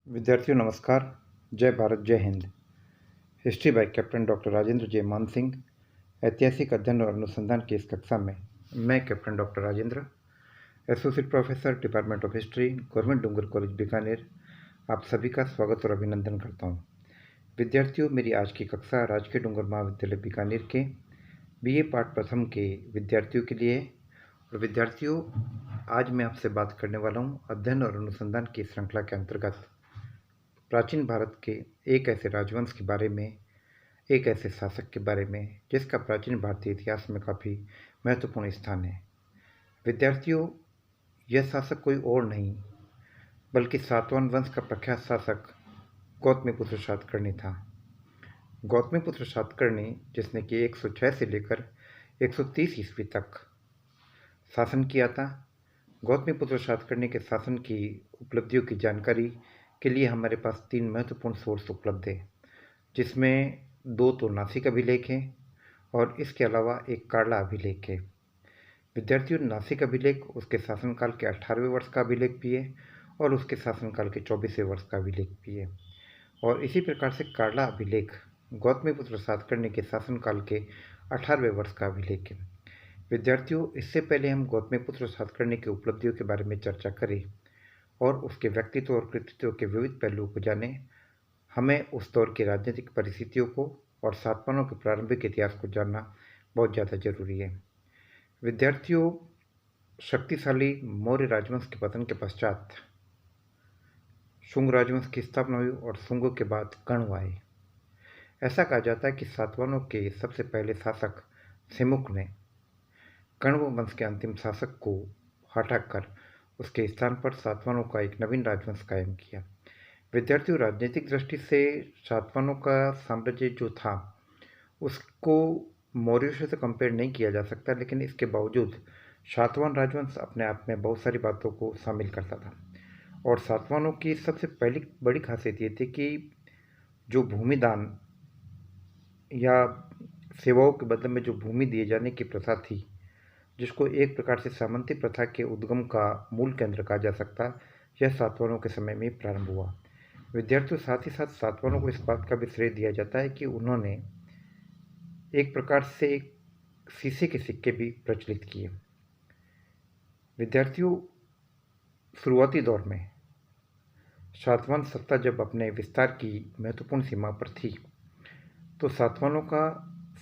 विद्यार्थियों नमस्कार। जय भारत जय Hind. History by captain doctor Rajendra J Maan Singh. ऐतिहासिक अध्ययन और अनुसंधान की इस कक्षा में मैं captain doctor Rajendra, associate professor department of history, government Dungar college Bikaner, आप सभी का स्वागत और अभिनंदन करता हूँ। विद्यार्थियों, मेरी आज की कक्षा राजकीय डूंगर महाविद्यालय बीकानेर के बीए पाठ प्रथम के विद्यार्थियों के लिए है। और विद्यार्थियों, आज मैं आपसे बात करने वाला हूँ अध्ययन और अनुसंधान की श्रृंखला के अंतर्गत प्राचीन भारत के एक ऐसे राजवंश के बारे में, एक ऐसे शासक के बारे में जिसका प्राचीन भारतीय इतिहास में काफ़ी महत्वपूर्ण स्थान है। विद्यार्थियों, यह शासक कोई और नहीं बल्कि सातवाहन वंश का प्रख्यात शासक गौतमीपुत्र सातकर्णी था। गौतमीपुत्र सातकर्णी, जिसने कि 106 से लेकर 130 ईस्वी तक शासन किया था। गौतमीपुत्र सातकर्णी के शासन की उपलब्धियों की जानकारी के लिए हमारे पास 3 महत्वपूर्ण सोर्स उपलब्ध है, जिसमें 2 तो नासिक अभिलेख हैं और इसके अलावा एक कार्ला अभिलेख है। विद्यार्थियों, नासिक अभिलेख उसके शासनकाल के 18वें वर्ष का अभिलेख भी है और उसके शासनकाल के 24वें वर्ष का अभिलेख भी है। और इसी प्रकार से कार्ला अभिलेख गौतमीपुत्र सातकर्णी के शासनकाल के 18वें वर्ष का अभिलेख है। विद्यार्थियों, इससे पहले हम गौतमीपुत्र सातकर्णी की उपलब्धियों के बारे में चर्चा करें और उसके व्यक्तित्व और कृतित्व के विविध पहलुओं को जानें, हमें उस दौर की राजनीतिक परिस्थितियों को और सातवाहनों के प्रारंभिक इतिहास को जानना बहुत ज़्यादा जरूरी है। विद्यार्थियों, शक्तिशाली मौर्य राजवंश के पतन के पश्चात शुंग राजवंश की स्थापना हुई और शुंगों के बाद कण्व आए। ऐसा कहा जाता है कि सातवाहनों के सबसे पहले शासक सिमुक ने कण्व वंश के अंतिम शासक को हटाकर उसके स्थान पर सातवाहनों का एक नवीन राजवंश कायम किया। विद्यार्थियों, राजनीतिक दृष्टि से सातवाहनों का साम्राज्य जो था उसको मौर्यों से तो कंपेयर नहीं किया जा सकता, लेकिन इसके बावजूद सातवाहन राजवंश अपने आप में बहुत सारी बातों को शामिल करता था। और सातवाहनों की सबसे पहली बड़ी खासियत ये थी कि जो भूमिदान या सेवाओं के बदले में जो भूमि दिए जाने की प्रथा थी, जिसको एक प्रकार से सामंती प्रथा के उद्गम का मूल केंद्र कहा जा सकता, यह सातवाहनों के समय में प्रारंभ हुआ। विद्यार्थियों, साथ ही साथ सातवाहनों को इस बात का भी श्रेय दिया जाता है कि उन्होंने एक प्रकार से शीशे के सिक्के भी प्रचलित किए। विद्यार्थियों, शुरुआती दौर में सातवाहन सत्ता जब अपने विस्तार की महत्वपूर्ण सीमा पर थी, तो सातवाहनों का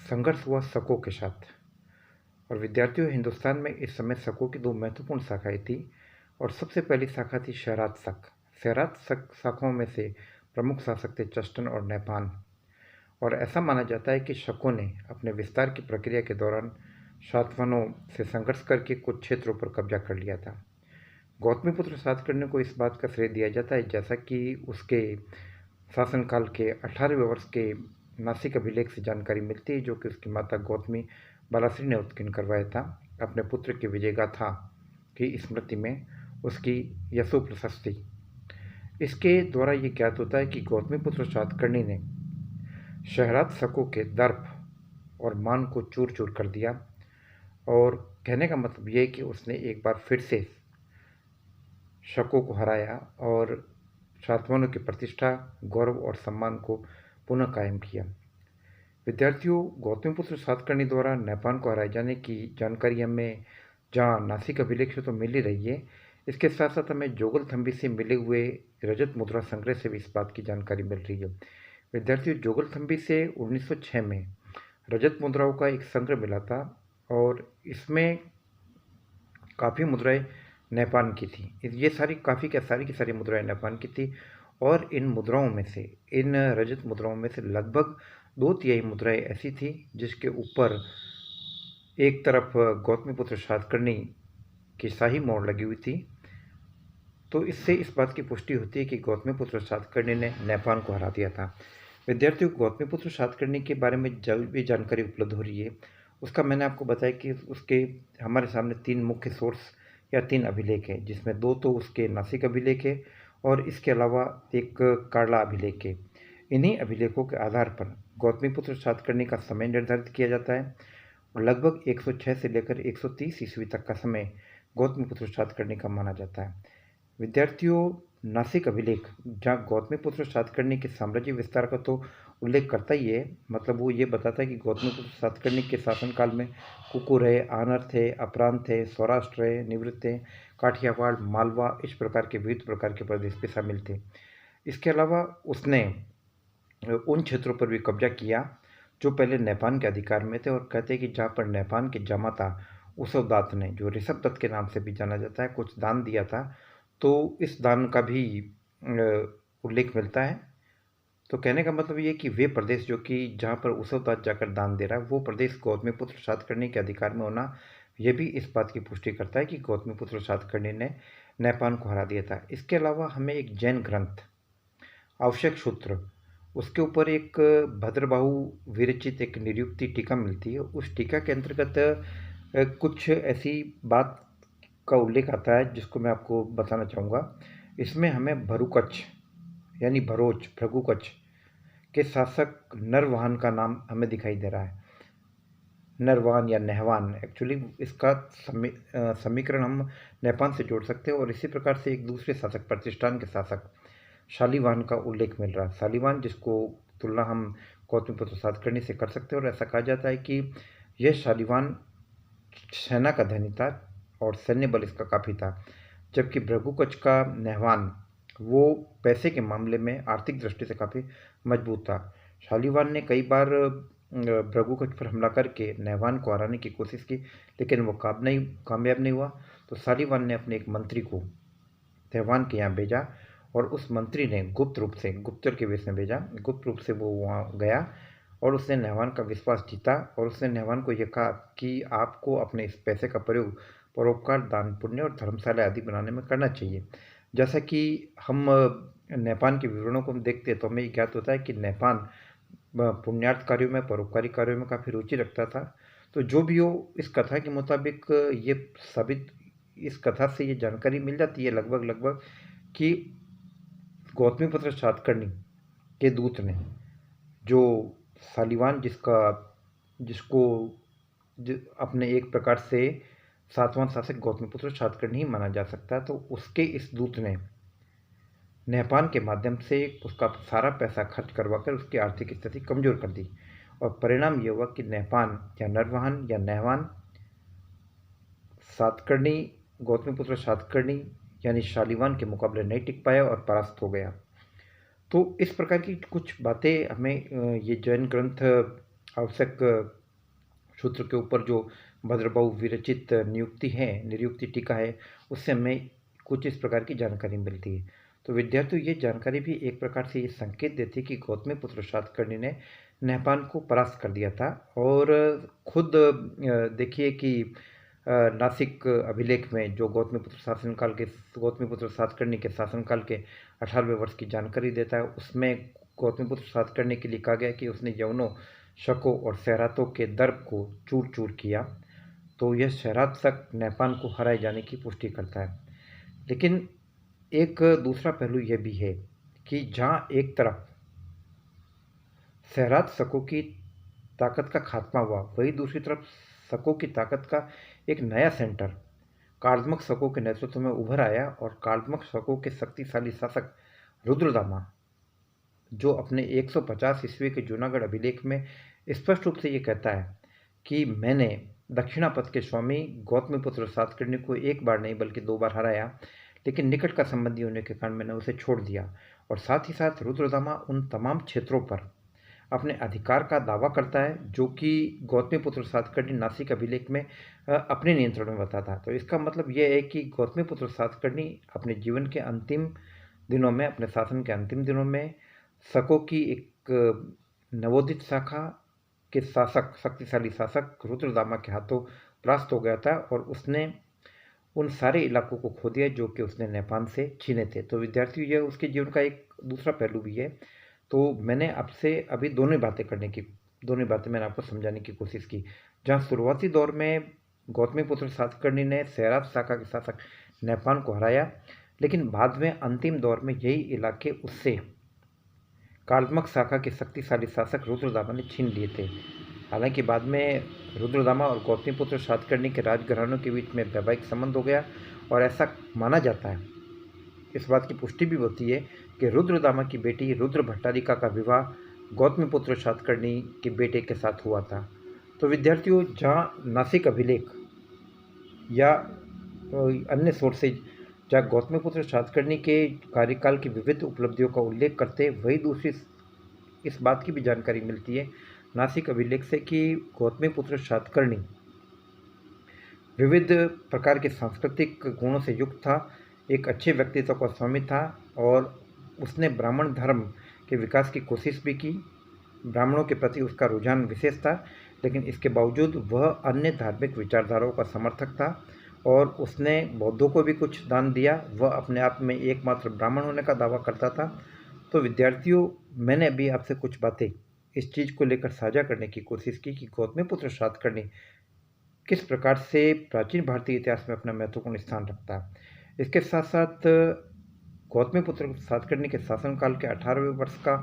संघर्ष हुआ शकों के साथ। और विद्यार्थियों, हिंदुस्तान में इस समय शकों की 2 महत्वपूर्ण शाखाएं थी और सबसे पहली शाखा थी शहरात शक। शहरात शक शाखाओं में से प्रमुख शासक थे चष्टन और नैपान। और ऐसा माना जाता है कि शकों ने अपने विस्तार की प्रक्रिया के दौरान सातवाहनों से संघर्ष करके कुछ क्षेत्रों पर कब्जा कर लिया था। गौतमीपुत्र सातकर्णी को इस बात का श्रेय दिया जाता है, जैसा कि उसके शासनकाल के 18वें वर्ष के नासिक अभिलेख से जानकारी मिलती है, जो कि उसकी माता गौतमी बालाश्री ने उत्कीर्ण करवाया था अपने पुत्र की विजय गाथा की स्मृति में उसकी यशोप्रशस्ति। इसके द्वारा ये ज्ञात होता है कि गौतमीपुत्र सातकर्णी ने शहरात शकों के दर्प और मान को चूर चूर कर दिया। और कहने का मतलब यह है कि उसने एक बार फिर से शकों को हराया और सातवाहनों की प्रतिष्ठा, गौरव और सम्मान को पुनः कायम किया। विद्यार्थियों, गौतमीपुत्र सातकर्णी द्वारा नेपाल को हराए जाने की जानकारी हमें जहाँ नासिक अभिलेख से तो मिल ही रही है, इसके साथ साथ हमें जोगलथम्बी से मिले हुए रजत मुद्रा संग्रह से भी इस बात की जानकारी मिल रही है। विद्यार्थियों, जोगलथम्बी से 1906 में रजत मुद्राओं का एक संग्रह मिला था और इसमें काफ़ी मुद्राएं नेपाल की थी। ये सारी काफ़ी क्या सारी की सारी मुद्राएं नेपाल की थी और इन मुद्राओं में से, इन रजत मुद्राओं में से लगभग 2/3 मुद्राएं ऐसी थी जिसके ऊपर एक तरफ गौतमीपुत्र सातकर्णी की शाही मोहर लगी हुई थी। तो इससे इस बात की पुष्टि होती है कि गौतमीपुत्र सातकर्णी ने नेपाल को हरा दिया था। विद्यार्थियों, गौतमीपुत्र सातकर्णी के बारे में जो भी जानकारी उपलब्ध हो रही है, उसका मैंने आपको बताया कि उसके हमारे सामने 3 मुख्य सोर्स या 3 अभिलेख हैं, जिसमें 2 तो उसके नासिक अभिलेख है और इसके अलावा एक कार्ला अभिलेख है। इन्हीं अभिलेखों के आधार पर गौतमीपुत्र सातकर्णी का समय निर्धारित किया जाता है और लगभग 106 से लेकर 130 ईस्वी तक का समय गौतमीपुत्र सातकर्णी का माना जाता है। विद्यार्थियों, नासिक अभिलेख जहाँ गौतमीपुत्र सातकर्णी के साम्राज्य विस्तार का तो उल्लेख करता ही है, मतलब वो ये बताता है कि गौतमीपुत्र सातकर्णी के शासनकाल में कुकुर है, आनर थे, अपरांत थे, सौराष्ट्र है, निवृत्त थे, काठियावाड़, मालवा, इस प्रकार के विविध प्रकार के प्रदेश भी शामिल थे। इसके अलावा उसने उन क्षेत्रों पर भी कब्जा किया जो पहले नेपान के अधिकार में थे, और कहते हैं कि जहाँ पर नेपान के जामाता उसवदात ने, जो ऋषभ दत्त के नाम से भी जाना जाता है, कुछ दान दिया था, तो इस दान का भी उल्लेख मिलता है। तो कहने का मतलब ये कि वे प्रदेश जो कि जहाँ पर उसवदात जाकर दान दे रहा है, वो प्रदेश गौतमीपुत्र सातकर्णी के अधिकार में होना, यह भी इस बात की पुष्टि करता है कि गौतमीपुत्र सातकर्णी ने नेपान को हरा दिया था। इसके अलावा हमें एक जैन ग्रंथ आवश्यक सूत्र, उसके ऊपर एक भद्रबाहु विरचित एक निरुक्ति टीका मिलती है। उस टीका के अंतर्गत कुछ ऐसी बात का उल्लेख आता है जिसको मैं आपको बताना चाहूँगा। इसमें हमें भरुकच्छ यानी भरोच, भृगुकच्छ के शासक नरवाहन का नाम हमें दिखाई दे रहा है। नरवाहन या नहवान, एक्चुअली इसका समीकरण हम नेपाल से जोड़ सकते हैं। और इसी प्रकार से एक दूसरे शासक, प्रतिष्ठान के शासक शालिवाहन का उल्लेख मिल रहा है। शालिवाहन, जिसको तुलना हम गौतमीपुत्र सातकर्णी से कर सकते हैं, और ऐसा कहा जाता है कि यह शालिवाहन सेना का धनी था और सैन्य बल इसका काफ़ी था, जबकि भृगुकच्छ का नहवान वो पैसे के मामले में आर्थिक दृष्टि से काफ़ी मजबूत था। शालिवाहन ने कई बार भृगुकच्छ पर हमला करके नहवान को हराने की कोशिश की, लेकिन वो कामयाब नहीं हुआ। तो शालिवाहन ने अपने एक मंत्री को नहवान के यहाँ भेजा, और उस मंत्री ने गुप्त रूप से, गुप्तचर के वेश में भेजा, गुप्त रूप से वो वहाँ गया और उसने नहवान का विश्वास जीता। और उसने नहवान को यह कहा कि आपको अपने इस पैसे का प्रयोग परोपकार, दान पुण्य और धर्मशाला आदि बनाने में करना चाहिए। जैसा कि हम नेपान के विवरणों को हम देखते हैं तो हमें ज्ञात होता है कि नेपान पुण्यार्थ कार्यों में, परोपकारी कार्यों में काफ़ी रुचि रखता था। तो जो भी हो, इस कथा के मुताबिक ये साबित, इस कथा से ये जानकारी मिल जाती है लगभग कि गौतमीपुत्र सातकर्णी के दूत ने, जो शालिवाहन जिसको अपने एक प्रकार से सातवां शासक गौतमीपुत्र सातकर्णी ही माना जा सकता है, तो उसके इस दूत ने नेपान के माध्यम से उसका सारा पैसा खर्च करवाकर उसकी आर्थिक स्थिति कमज़ोर कर दी। और परिणाम ये हुआ कि नेपान या नरवाहन या नहवान सातकर्णी, गौतमीपुत्र सातकर्णी यानी शालिवाहन के मुकाबले नहीं टिक पाया और परास्त हो गया। तो इस प्रकार की कुछ बातें हमें ये जैन ग्रंथ आवश्यक सूत्र के ऊपर जो भद्रबाहु विरचित निरुक्ति टीका है, उससे हमें कुछ इस प्रकार की जानकारी मिलती है। तो विद्यार्थियों, ये जानकारी भी एक प्रकार से ये संकेत देती है कि गौतमीपुत्र सातकर्णी ने नेपान को परास्त कर दिया था। और खुद देखिए कि नासिक अभिलेख में जो गौतमीपुत्र सातकर्णी के शासनकाल के 18वें वर्ष की जानकारी देता है, उसमें गौतमीपुत्र सातकर्णी के लिए कहा गया कि उसने यवनों, शकों और शहरातों के दर्प को चूर चूर किया। तो यह शहरात तक नेपान को हराए जाने की पुष्टि करता है। लेकिन एक दूसरा पहलू यह भी है कि जहाँ एक तरफ शहरात शकों की ताकत का खात्मा हुआ, वही दूसरी तरफ शकों की ताकत का एक नया सेंटर कार्दमक शकों के नेतृत्व में उभर आया। और कार्दमक शकों के शक्तिशाली शासक रुद्रदामा, जो अपने 150 ईस्वी के जूनागढ़ अभिलेख में स्पष्ट रूप से ये कहता है कि मैंने दक्षिणापथ के स्वामी गौतमीपुत्र सातकर्णी को एक बार नहीं बल्कि 2 बार हराया, लेकिन निकट का संबंधी होने के कारण मैंने उसे छोड़ दिया। और साथ ही साथ रुद्रदामा उन तमाम क्षेत्रों पर अपने अधिकार का दावा करता है जो कि गौतमीपुत्र सातकर्णी नासिक अभिलेख में अपने नियंत्रण में बताता। तो इसका मतलब यह है कि गौतमीपुत्र सातकर्णी अपने जीवन के अंतिम दिनों में, अपने शासन के अंतिम दिनों में, शकों की एक नवोदित शाखा के शासक, शक्तिशाली शासक रुद्रदामा के हाथों परास्त हो गया था, और उसने उन सारे इलाकों को खो दिया जो कि उसने नेपाल से छीने थे। तो विद्यार्थियों, यह उसके जीवन का एक दूसरा पहलू भी है। तो मैंने आपसे अभी दोनों बातें मैंने आपको समझाने की कोशिश की। जहाँ शुरुआती दौर में गौतमीपुत्र सातकर्णी ने शहरात शाखा के शासक नेपाल को हराया, लेकिन बाद में अंतिम दौर में यही इलाके उससे कार्दमक शाखा के शक्तिशाली शासक रुद्रदामा ने छीन लिए थे। हालांकि बाद में रुद्रदामा और गौतमीपुत्र सातकर्णी के राजघरानों के बीच में वैवाहिक संबंध हो गया, और ऐसा माना जाता है इस बात की पुष्टि भी होती है कि रुद्रदामा की बेटी रुद्र भट्टारिका का विवाह गौतमीपुत्र सातकर्णी के बेटे के साथ हुआ था। तो विद्यार्थियों, जहाँ नासिक अभिलेख या अन्य सोर्सेज जहाँ गौतमीपुत्र सातकर्णी के कार्यकाल की विविध उपलब्धियों का उल्लेख करते, वही दूसरी इस बात की भी जानकारी मिलती है नासिक अभिलेख से कि गौतमीपुत्र सातकर्णी विविध प्रकार के सांस्कृतिक गुणों से युक्त था, एक अच्छे व्यक्तित्व का स्वामी था और उसने ब्राह्मण धर्म के विकास की कोशिश भी की। ब्राह्मणों के प्रति उसका रुझान विशेष था, लेकिन इसके बावजूद वह अन्य धार्मिक विचारधाराओं का समर्थक था और उसने बौद्धों को भी कुछ दान दिया। वह अपने आप में एकमात्र ब्राह्मण होने का दावा करता था। तो विद्यार्थियों, मैंने अभी आपसे कुछ बातें इस चीज़ को लेकर साझा करने की कोशिश की कि गौतमीपुत्र सातकर्णी किस प्रकार से प्राचीन भारतीय इतिहास में अपना महत्वपूर्ण स्थान रखता है। इसके साथ साथ गौतमीपुत्र सातकर्णी के शासनकाल के 18वें वर्ष का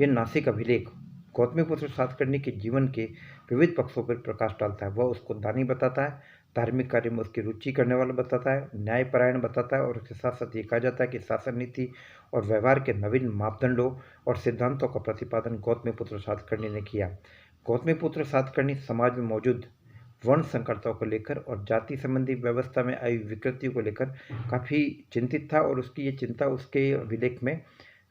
यह नासिक अभिलेख गौतमीपुत्र सातकर्णी के जीवन के विविध पक्षों पर प्रकाश डालता है। वह उसको दानी बताता है, धार्मिक कार्य में उसकी रुचि करने वाला बताता है, न्यायपरायण बताता है और उसके साथ साथ ये कहा जाता है कि शासन नीति और व्यवहार के नवीन मापदंडों और सिद्धांतों का प्रतिपादन गौतमीपुत्र सातकर्णी ने किया। गौतमीपुत्र सातकर्णी समाज में मौजूद वर्ण संकरताओं को लेकर और जाति संबंधी व्यवस्था में आई विकृतियों को लेकर काफ़ी चिंतित था और उसकी ये चिंता उसके अभिलेख में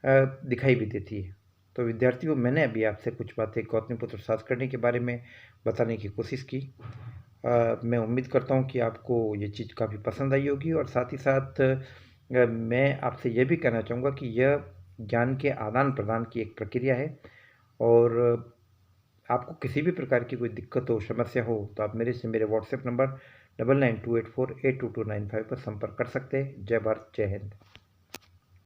दिखाई भी देती है। तो विद्यार्थियों, मैंने अभी आपसे कुछ बातें गौतमीपुत्र सातकर्णी के बारे में बताने की कोशिश की। मैं उम्मीद करता हूँ कि आपको ये चीज़ काफ़ी पसंद आई होगी और साथ ही साथ मैं आपसे ये भी कहना चाहूँगा कि यह ज्ञान के आदान प्रदान की एक प्रक्रिया है और आपको किसी भी प्रकार की कोई दिक्कत हो, समस्या हो, तो आप मेरे से मेरे व्हाट्सएप नंबर 9928482295 पर संपर्क कर सकते हैं। जय भारत, जय हिंद।